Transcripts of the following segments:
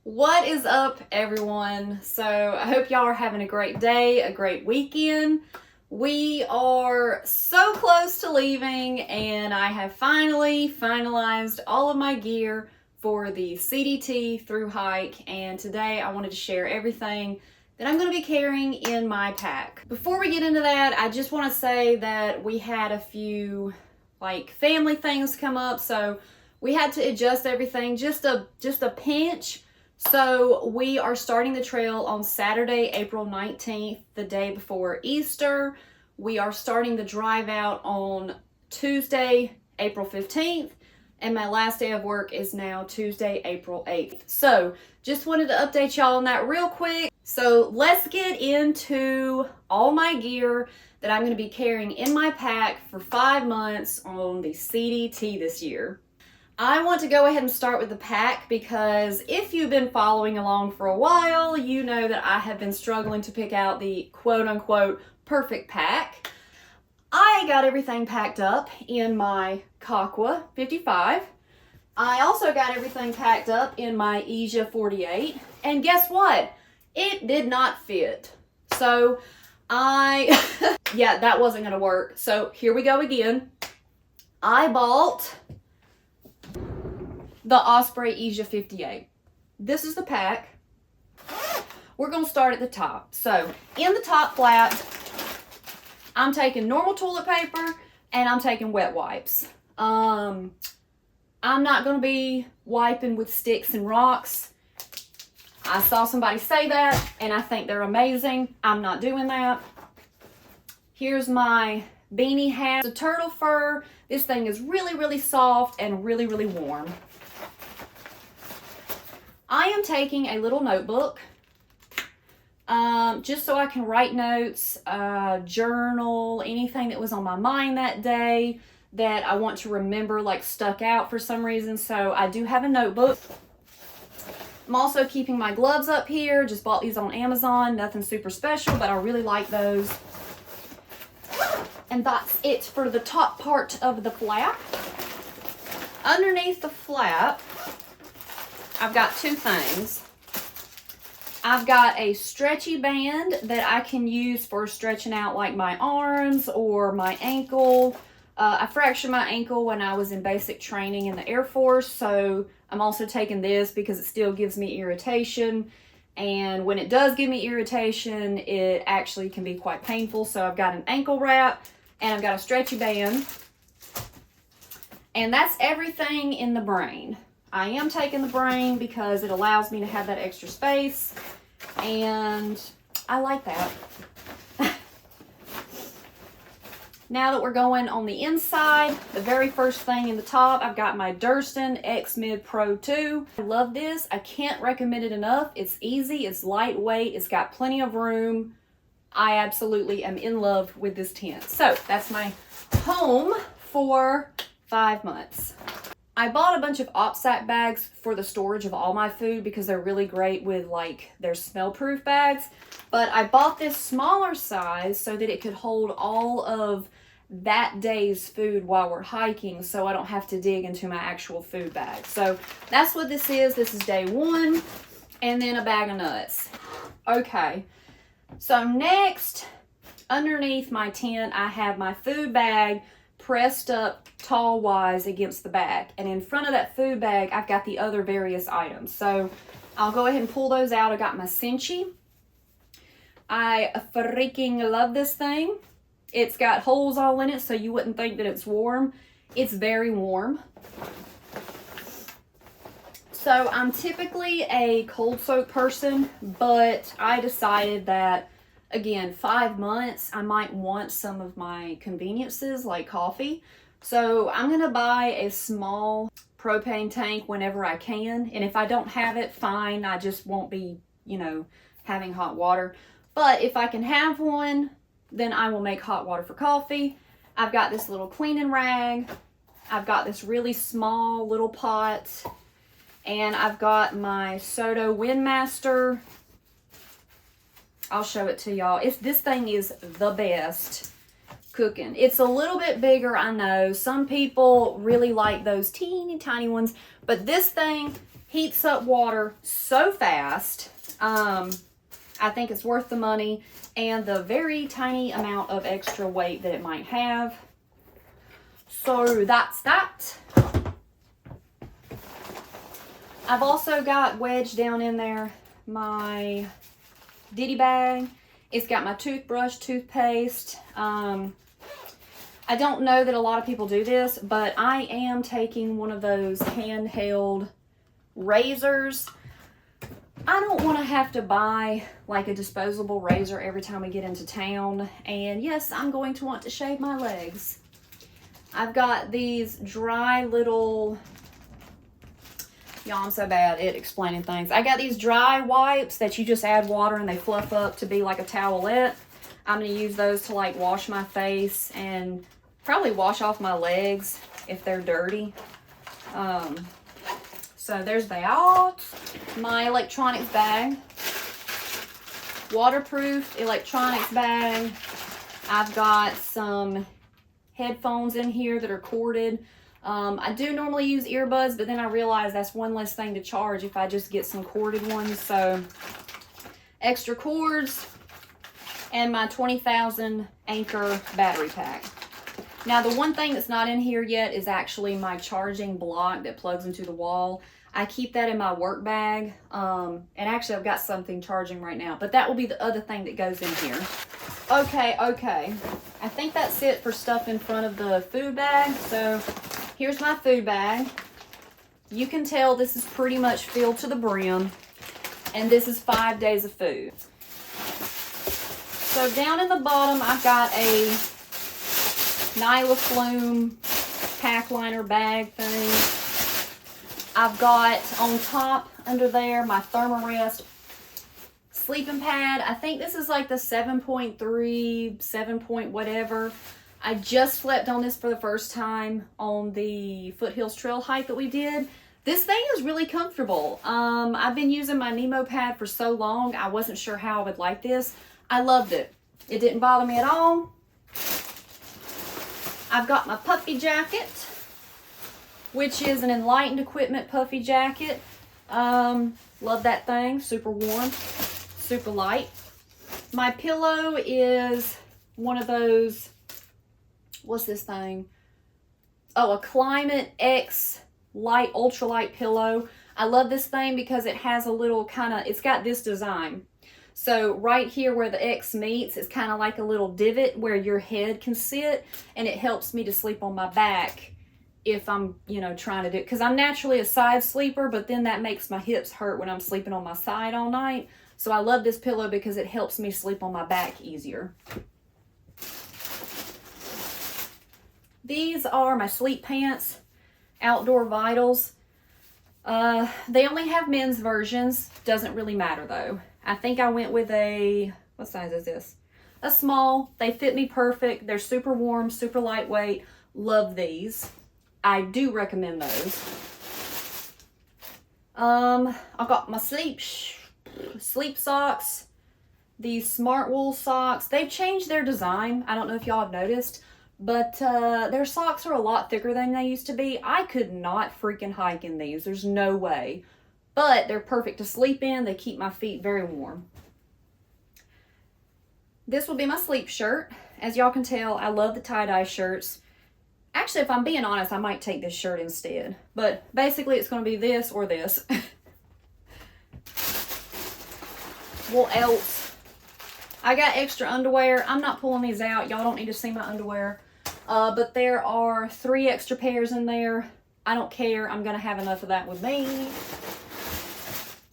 What is up, everyone? So I hope y'all are having a great day, a great weekend. We are so close to leaving, and I have finally finalized all of my gear for the CDT Thru hike, and today I wanted to share everything that I'm going to be carrying in my pack. Before we get into that, I just want to say that we had a few family things come up, so we had to adjust everything just a pinch. So we are starting the trail on Saturday, April 19th, the day before Easter. We are starting the drive out on Tuesday, April 15th, and my last day of work is now Tuesday, April 8th. So just wanted to update y'all on that real quick. So let's get into all my gear that I'm going to be carrying in my pack for 5 months on the CDT this year. I want to go ahead and start with the pack because if you've been following along for a while, you know that I have been struggling to pick out the quote-unquote perfect pack. I got everything packed up in my Kakwa 55. I also got everything packed up in my Asia 48. And guess what? It did not fit. So yeah, that wasn't going to work. So here we go again. I bought the Osprey Asia 58. This is the pack. We're going to start at the top. So in the top flap, I'm taking normal toilet paper and I'm taking wet wipes. I'm not going to be wiping with sticks and rocks. I saw somebody say that and I think they're amazing. I'm not doing that. Here's my beanie hat. It's a turtle fur. This thing is really, really soft and really, really warm. I am taking a little notebook just so I can write notes, journal, anything that was on my mind that day that I want to remember stuck out for some reason. So I do have a notebook. I'm also keeping my gloves up here. Just bought these on Amazon. Nothing super special, but I really like those. And that's it for the top part of the flap. Underneath the flap, I've got two things. I've got a stretchy band that I can use for stretching out my arms or my ankle. I fractured my ankle when I was in basic training in the Air Force, so I'm also taking this because it still gives me irritation. And when it does give me irritation, it actually can be quite painful. So I've got an ankle wrap and I've got a stretchy band. And that's everything in the brain. I am taking the brain because it allows me to have that extra space, and I like that. Now that we're going on the inside, the very first thing in the top, I've got my Durston X-Mid Pro 2. I love this. I can't recommend it enough. It's easy, it's lightweight, it's got plenty of room. I absolutely am in love with this tent. So that's my home for 5 months. I bought a bunch of OPSAC bags for the storage of all my food because they're really great with their smell-proof bags. But I bought this smaller size so that it could hold all of that day's food while we're hiking, so I don't have to dig into my actual food bag. So that's what this is. This is day one, and then a bag of nuts. Okay, so next, underneath my tent, I have my food bag pressed up tall wise against the back, and in front of that food bag I've got the other various items. So I'll go ahead and pull those out. I got my cinchi. I freaking love this thing. It's got holes all in it so you wouldn't think that it's warm. It's very warm. So I'm typically a cold soak person, but I decided that again, 5 months, I might want some of my conveniences like coffee. So I'm going to buy a small propane tank whenever I can. And if I don't have it, fine. I just won't be, having hot water. But if I can have one, then I will make hot water for coffee. I've got this little cleaning rag. I've got this really small little pot. And I've got my Soto Windmaster. I'll show it to y'all. This thing is the best cooking. It's a little bit bigger, I know. Some people really like those teeny tiny ones, but this thing heats up water so fast. I think it's worth the money and the very tiny amount of extra weight that it might have. So that's that. I've also got wedged down in there my ditty bag. It's got my toothbrush, toothpaste. I don't know that a lot of people do this, but I am taking one of those handheld razors. I don't want to have to buy like a disposable razor every time we get into town. And yes, I'm going to want to shave my legs. I've got these dry little, y'all, I'm so bad at explaining things. I got these dry wipes that you just add water and they fluff up to be like a towelette. I'm going to use those to like wash my face and probably wash off my legs if they're dirty. So there's that. My electronics bag. Waterproof electronics bag. I've got some headphones in here that are corded. I do normally use earbuds, but then I realized that's one less thing to charge if I just get some corded ones. So extra cords and my 20,000 Anchor battery pack. Now the one thing that's not in here yet is actually my charging block that plugs into the wall. I keep that in my work bag. And actually I've got something charging right now, but that will be the other thing that goes in here. Okay. I think that's it for stuff in front of the food bag. So here's my food bag. You can tell this is pretty much filled to the brim. And this is 5 days of food. So down in the bottom, I've got a Nyla Flume pack liner bag thing. I've got on top under there my Thermarest sleeping pad. I think this is like the 7.3, 7 point whatever. I just slept on this for the first time on the Foothills Trail hike that we did. This thing is really comfortable. I've been using my Nemo pad for so long, I wasn't sure how I would like this. I loved it. It didn't bother me at all. I've got my puffy jacket, which is an Enlightened Equipment puffy jacket. Love that thing. Super warm, super light. My pillow is one of those, what's this thing? Oh, a Climate X light, ultralight pillow. I love this thing because it has a little kind of, it's got this design. So right here where the X meets, it's kind of like a little divot where your head can sit, and it helps me to sleep on my back if I'm, you know, trying to do it. Because I'm naturally a side sleeper, but then that makes my hips hurt when I'm sleeping on my side all night. So I love this pillow because it helps me sleep on my back easier. These are my sleep pants, Outdoor Vitals. They only have men's versions. Doesn't really matter though. I think I went with a, what size is this? A small. They fit me perfect. They're super warm, super lightweight. Love these. I do recommend those. I got my sleep socks. These Smart Wool socks. They've changed their design. I don't know if y'all have noticed, but their socks are a lot thicker than they used to be. I could not freaking hike in these. There's no way. But they're perfect to sleep in. They keep my feet very warm. This will be my sleep shirt. As y'all can tell, I love the tie-dye shirts. Actually, if I'm being honest, I might take this shirt instead. But basically, it's going to be this or this. What else? I got extra underwear. I'm not pulling these out. Y'all don't need to see my underwear. But there are 3 extra pairs in there. I don't care. I'm going to have enough of that with me.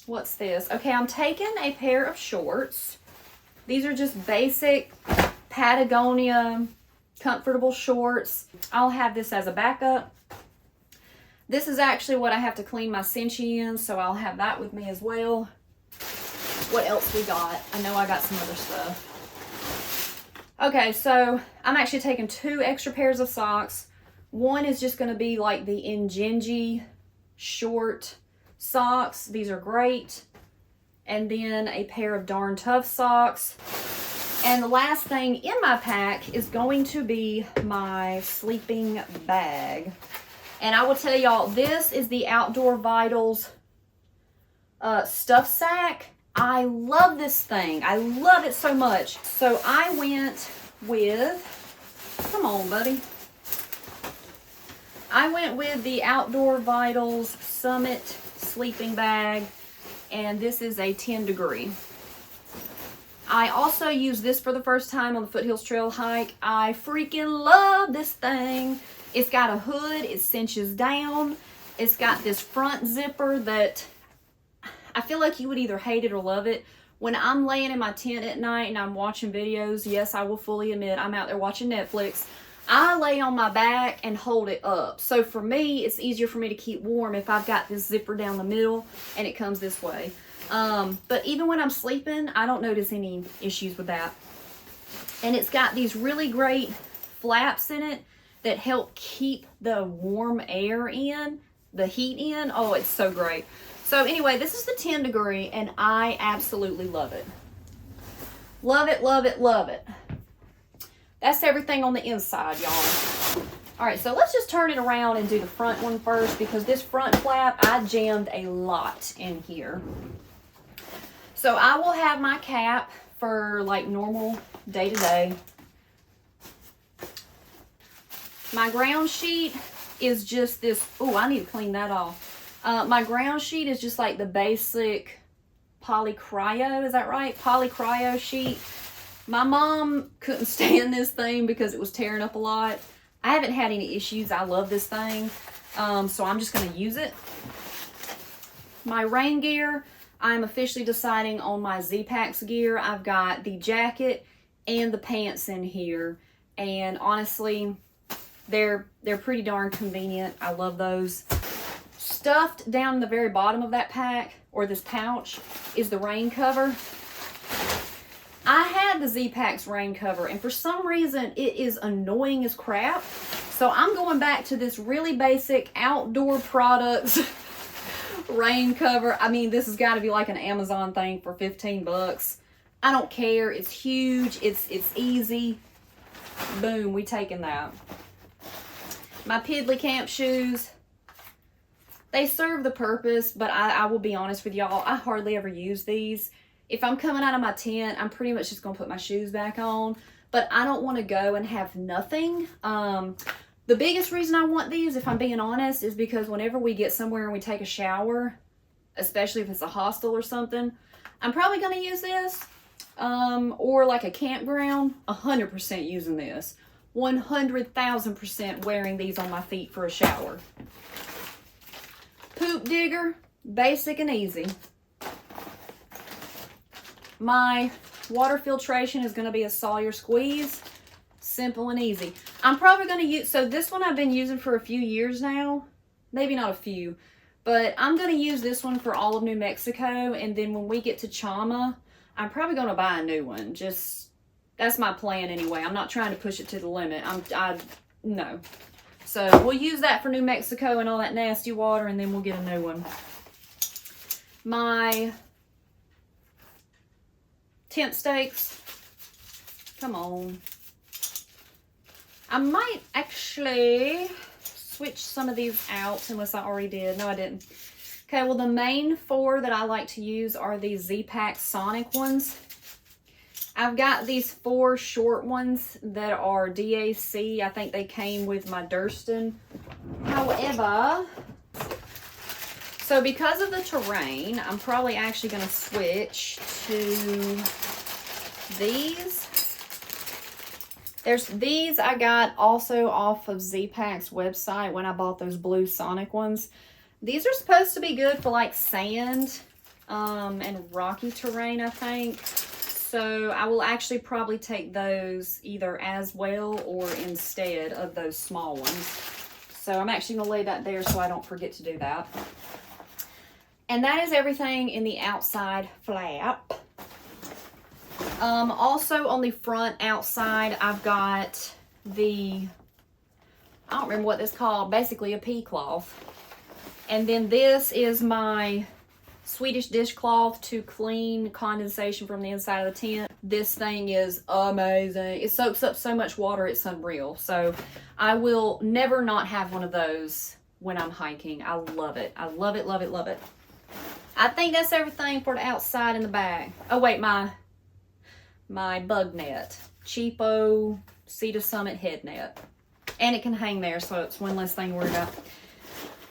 What's this? Okay, I'm taking a pair of shorts. These are just basic Patagonia comfortable shorts. I'll have this as a backup. This is actually what I have to clean my Cinchi in, so I'll have that with me as well. What else we got? I know I got some other stuff. Okay, so I'm actually taking 2 extra pairs of socks. One is just going to be like the Injinji short socks. These are great. And then a pair of Darn Tough socks. And the last thing in my pack is going to be my sleeping bag. And I will tell y'all, this is the Outdoor Vitals stuff sack. I love this thing. I love it so much. So I went with, come on, buddy. I went with the Outdoor Vitals Summit sleeping bag, and this is a 10 degree. I also used this for the first time on the Foothills Trail hike. I freaking love this thing. It's got a hood, it cinches down. It's got this front zipper that I feel like you would either hate it or love it. When I'm laying in my tent at night and I'm watching videos, yes, I will fully admit I'm out there watching Netflix, I lay on my back and hold it up. So for me, it's easier for me to keep warm if I've got this zipper down the middle and it comes this way. But even when I'm sleeping, I don't notice any issues with that. And it's got these really great flaps in it that help keep the warm air in, the heat in. Oh, it's so great. So anyway, this is the 10 degree and I absolutely love it. Love it, love it, love it. That's everything on the inside, y'all. All right, so let's just turn it around and do the front one first, because this front flap, I jammed a lot in here. So I will have my cap for like normal day-to-day. My ground sheet is just this, oh, I need to clean that off. My ground sheet is just like the basic polycryo, is that right? Polycryo sheet. My mom couldn't stand this thing because it was tearing up a lot. I haven't had any issues. I love this thing. So I'm just going to use it. My rain gear, I'm officially deciding on my Zpacks gear. I've got the jacket and the pants in here. And honestly, they're pretty darn convenient. I love those. Stuffed down in the very bottom of that pack, or this pouch, is the rain cover. I had the Zpacks rain cover, and for some reason, it is annoying as crap. So I'm going back to this really basic Outdoor Products rain cover. I mean, this has got to be like an Amazon thing for 15 bucks. I don't care. It's huge. It's easy. Boom, we taking that. My Piddly Camp shoes. They serve the purpose, but I will be honest with y'all, I hardly ever use these. If I'm coming out of my tent, I'm pretty much just going to put my shoes back on. But I don't want to go and have nothing. The biggest reason I want these, if I'm being honest, is because whenever we get somewhere and we take a shower, especially if it's a hostel or something, I'm probably going to use this. Or like a campground, 100% using this. 100,000% wearing these on my feet for a shower. Poop digger, basic and easy. My water filtration is going to be a Sawyer squeeze. Simple and easy. I'm probably going to use, so this one I've been using for a few years now. Maybe not a few. But I'm going to use this one for all of New Mexico. And then when we get to Chama, I'm probably going to buy a new one. Just, that's my plan anyway. I'm not trying to push it to the limit. No. So we'll use that for New Mexico and all that nasty water, and then we'll get a new one. My tent stakes. Come on. I might actually switch some of these out unless I already did. No, I didn't. Okay, well, the main four that I like to use are these Zpacks Sonic ones. I've got these 4 short ones that are DAC. I think they came with my Durston. However, so because of the terrain, I'm probably actually going to switch to these. There's these I got also off of Zpacks website when I bought those blue Sonic ones. These are supposed to be good for like sand and rocky terrain, I think. So I will actually probably take those either as well or instead of those small ones. So I'm actually going to lay that there so I don't forget to do that. And that is everything in the outside flap. Also on the front outside, I've got the, I don't remember what this is called, basically a pea cloth. And then this is my Swedish dishcloth to clean condensation from the inside of the tent. This thing is amazing. It soaks up so much water, it's unreal. So I will never not have one of those when I'm hiking. I love it. I love it, love it, love it. I think that's everything for the outside and the bag. Oh wait, my bug net. Cheapo Cedar Summit head net. And it can hang there, so it's one less thing to worry about.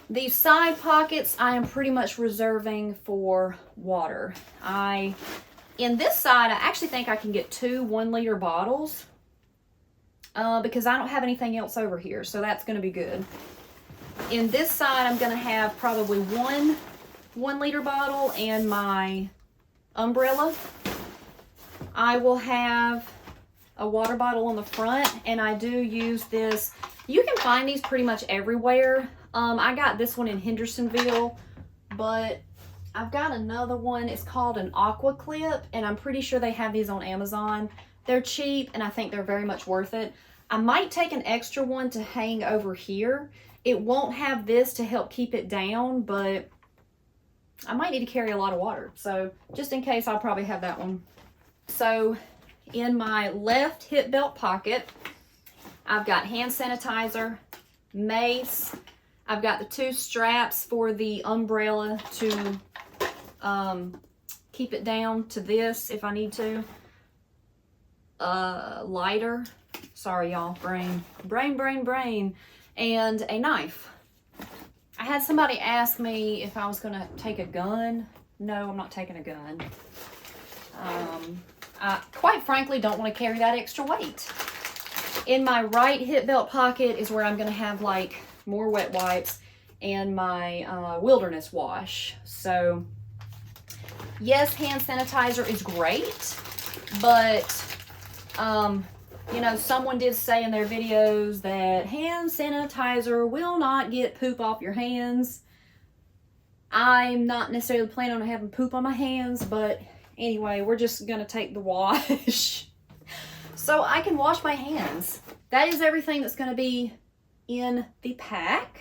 These side pockets I am pretty much reserving for water. In this side, I actually think I can get 2 1-liter bottles because I don't have anything else over here, so that's going to be good. In this side, I'm going to have probably 1 1-liter bottle and my umbrella. I will have a water bottle on the front, and I do use this. You can find these pretty much everywhere. I got this one in Hendersonville, but I've got another one. It's called an Aqua Clip, and I'm pretty sure they have these on Amazon. They're cheap, and I think they're very much worth it. I might take an extra one to hang over here. It won't have this to help keep it down, but I might need to carry a lot of water. So just in case, I'll probably have that one. So in my left hip belt pocket, I've got hand sanitizer, mace. I've got the 2 straps for the umbrella to keep it down to this if I need to. Lighter. Sorry, y'all. Brain. And a knife. I had somebody ask me if I was going to take a gun. No, I'm not taking a gun. I quite frankly don't want to carry that extra weight. In my right hip belt pocket is where I'm going to have like more wet wipes and my wilderness wash. So yes, hand sanitizer is great, but you know, someone did say in their videos that hand sanitizer will not get poop off your hands. I'm not necessarily planning on having poop on my hands, but anyway, we're just gonna take the wash so I can wash my hands. That is everything that's gonna be in the pack.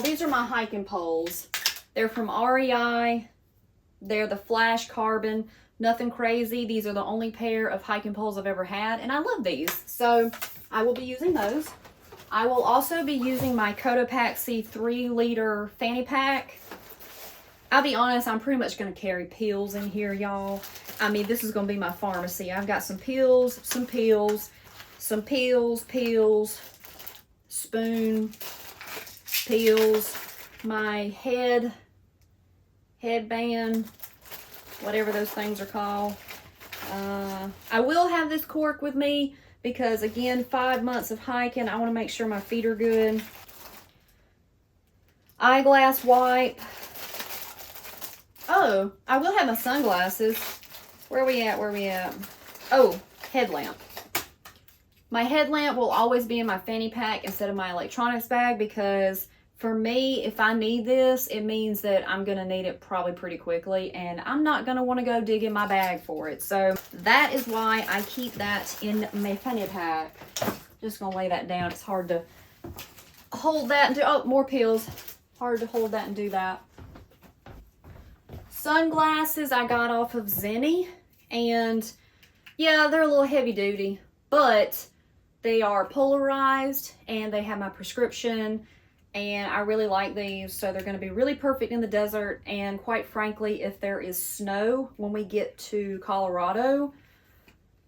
These are my hiking poles. They're from REI. They're the Flash Carbon. Nothing crazy. These are the only pair of hiking poles I've ever had, and I love these. So I will be using those. I will also be using my Cotopaxi 3-liter fanny pack. I'll be honest, I'm pretty much going to carry pills in here, y'all. I mean, this is going to be my pharmacy. I've got some pills, spoon, pills, my headband, whatever those things are called. I will have this cork with me because, again, 5 months of hiking, I want to make sure my feet are good. Eyeglass wipe. Oh, I will have my sunglasses. Where are we at? Oh, headlamp. My headlamp will always be in my fanny pack instead of my electronics bag because for me, if I need this, it means that I'm going to need it probably pretty quickly, and I'm not going to want to go dig in my bag for it. So that is why I keep that in my fanny pack. Just going to lay that down. It's hard to hold that and do, oh, more pills. Hard to hold that and do that. Sunglasses I got off of Zenny, and yeah, they're a little heavy duty, but they are polarized and they have my prescription, and I really like these, so they're going to be really perfect in the desert. And quite frankly, if there is snow when we get to Colorado,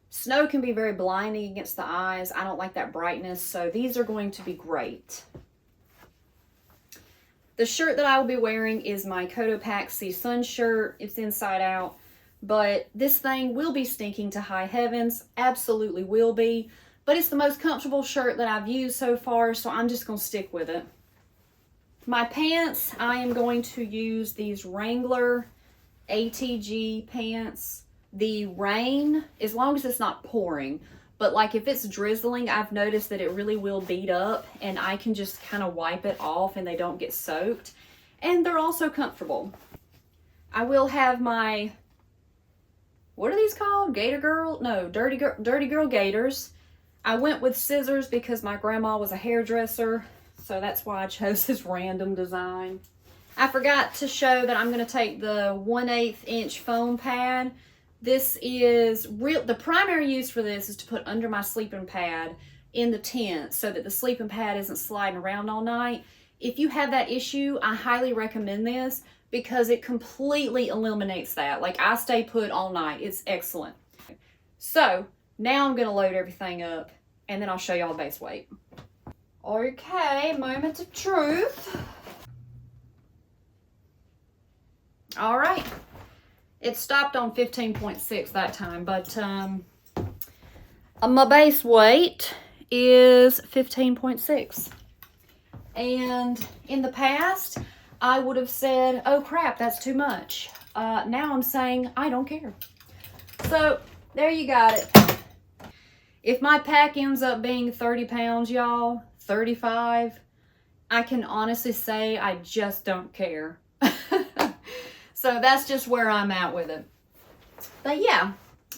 snow can be very blinding against the eyes. I don't like that brightness, so these are going to be great. The shirt that I will be wearing is my Cotopaxi sun shirt. It's inside out, but this thing will be stinking to high heavens. Absolutely will be, but it's the most comfortable shirt that I've used so far, so I'm just going to stick with it. My pants, I am going to use these Wrangler ATG pants. The rain, as long as it's not pouring, but like if it's drizzling, I've noticed that it really will beat up, and I can just kind of wipe it off and they don't get soaked. And they're also comfortable. I will have my, what are these called? Gator Girl? No, Dirty Girl Gators. I went with scissors because my grandma was a hairdresser, so that's why I chose this random design. I forgot to show that I'm going to take the 1/8 inch foam pad. This is real. The primary use for this is to put under my sleeping pad in the tent so that the sleeping pad isn't sliding around all night. If you have that issue, I highly recommend this because it completely eliminates that. Like, I stay put all night. It's excellent. So now I'm gonna load everything up and then I'll show y'all base weight. Okay, moment of truth. All right, it stopped on 15.6 that time, but my base weight is 15.6. And in the past, I would have said, oh crap, that's too much. Now I'm saying, I don't care. So there you got it. If my pack ends up being 30 pounds, y'all, 35, I can honestly say I just don't care. So that's just where I'm at with it. But yeah,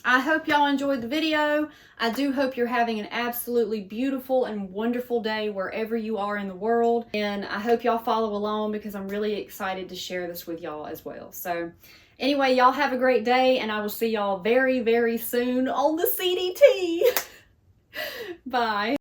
I hope y'all enjoyed the video. I do hope you're having an absolutely beautiful and wonderful day wherever you are in the world. And I hope y'all follow along because I'm really excited to share this with y'all as well. So anyway, y'all have a great day and I will see y'all very, very soon on the CDT. Bye.